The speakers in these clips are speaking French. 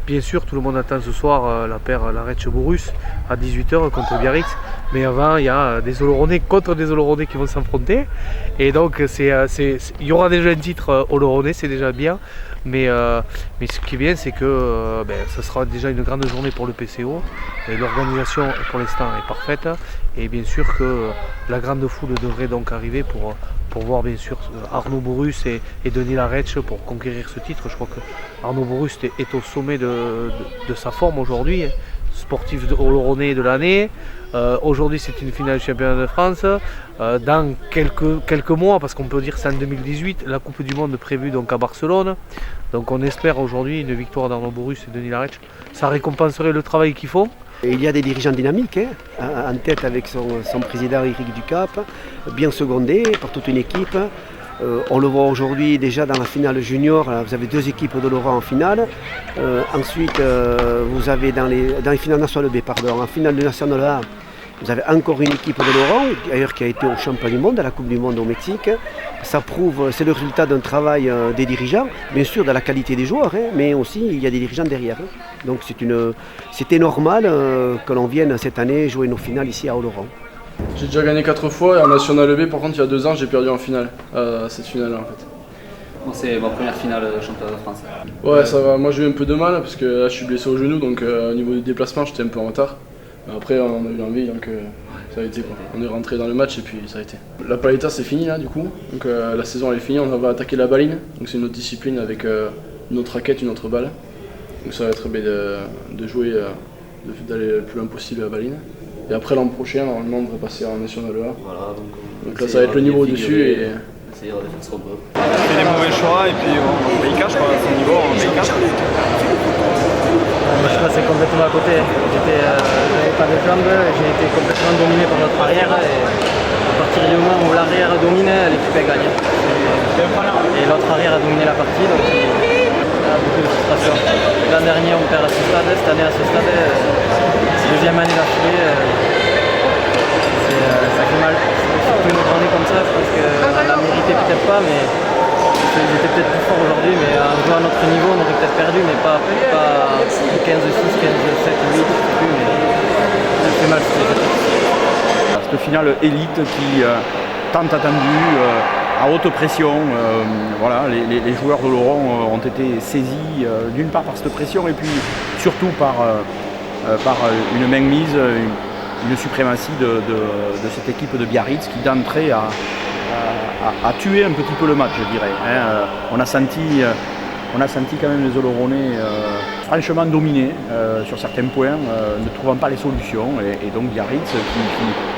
bien sûr, tout le monde attend ce soir la paire Larech-Borus à 18h contre Biarritz. Mais avant, il y a des Oloronais contre des Oloronais qui vont s'affronter. Et donc, il y aura déjà un titre Oloronais, c'est déjà bien. Mais ce qui est bien, c'est que ce sera déjà une grande journée pour le PCO. Et l'organisation, pour l'instant, est parfaite. Et bien sûr que la grande foule devrait donc arriver pour voir bien sûr Arnaud Borus et Denis Larech pour conquérir ce titre. Je crois que Arnaud Borus est au sommet de sa forme aujourd'hui, sportif Oloronais de l'année. Aujourd'hui c'est une finale du championnat de France. Dans quelques mois, parce qu'on peut dire que c'est en 2018, la Coupe du Monde prévue donc à Barcelone. Donc on espère aujourd'hui une victoire d'Arnaud Borus et Denis Larech. Ça récompenserait le travail qu'ils font. Il y a des dirigeants dynamiques, en tête avec son président Éric Ducap, bien secondé par toute une équipe. On le voit aujourd'hui déjà dans la finale junior, vous avez deux équipes de Laurent en finale. Ensuite, vous avez dans les finales nationales B, en finale de nationale A, vous avez encore une équipe de Laurent, d'ailleurs qui a été au championnat du monde, à la Coupe du Monde au Mexique. Ça prouve, c'est le résultat d'un travail des dirigeants, bien sûr de la qualité des joueurs, mais aussi il y a des dirigeants derrière. Donc c'était normal que l'on vienne cette année jouer nos finales ici à Oloron. J'ai déjà gagné 4 fois et en National B, par contre il y a 2 ans j'ai perdu en finale, cette finale-là en fait. Bon, c'est ma première finale championnat de France. Ouais, ça va. Moi j'ai eu un peu de mal parce que là je suis blessé au genou, donc au niveau du déplacement j'étais un peu en retard. Mais après on a eu l'envie, donc ça a été quoi. On est rentré dans le match et puis ça a été. La paletta c'est fini là du coup, donc la saison elle est finie, on va attaquer la baline. Donc c'est une autre discipline avec une autre raquette, une autre balle. Donc ça va être bien de jouer, d'aller le plus loin possible à la baline. Et après l'an prochain, normalement, on va passer en National A. Voilà, donc là, ça va être le niveau au-dessus. Et essayer de faire ce qu'on peut. On fait des mauvais choix et puis on paye cash, quoi. À ce niveau, on paye cash. Moi, je suis passé complètement à côté. J'avais pas de jambes, j'ai été complètement dominé par notre arrière. Et à partir du moment où l'arrière dominait, l'équipe a gagné. Et l'autre arrière a dominé la partie, donc il y a beaucoup de frustration. L'an dernier, on perd à ce stade, cette année à ce stade. Deuxième année d'affilée, ça fait mal. Surtout une autre année comme ça, je pense qu'on l'a mérité peut-être pas, mais ils étaient peut-être plus forts aujourd'hui, mais en jouant à notre niveau, on aurait peut-être perdu, mais pas 15-6, 15-7, 8, je sais plus, mais ça fait mal. Cette finale élite qui tant attendue, à haute pression, voilà, les joueurs de Laurent ont été saisis d'une part par cette pression et puis surtout par une mainmise, une suprématie de cette équipe de Biarritz qui d'entrée a tué un petit peu le match, je dirais. On a senti quand même les Oloronais franchement dominés sur certains points, ne trouvant pas les solutions. Et donc Biarritz,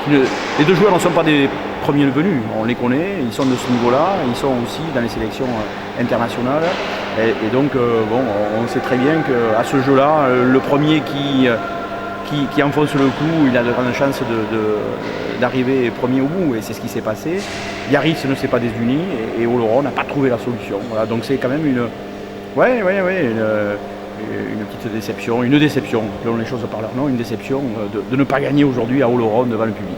les deux joueurs ne sont pas des premiers venus, on les connaît, ils sont de ce niveau-là, ils sont aussi dans les sélections internationales. Et donc, on sait très bien qu'à ce jeu-là, le premier qui enfonce le coup, il a de grandes chances d'arriver premier au bout, et c'est ce qui s'est passé. Biarritz ne s'est pas désuni, et Oloron n'a pas trouvé la solution. Voilà, donc c'est quand même une petite déception, une déception, selon les choses par leur nom, une déception de ne pas gagner aujourd'hui à Oloron devant le public.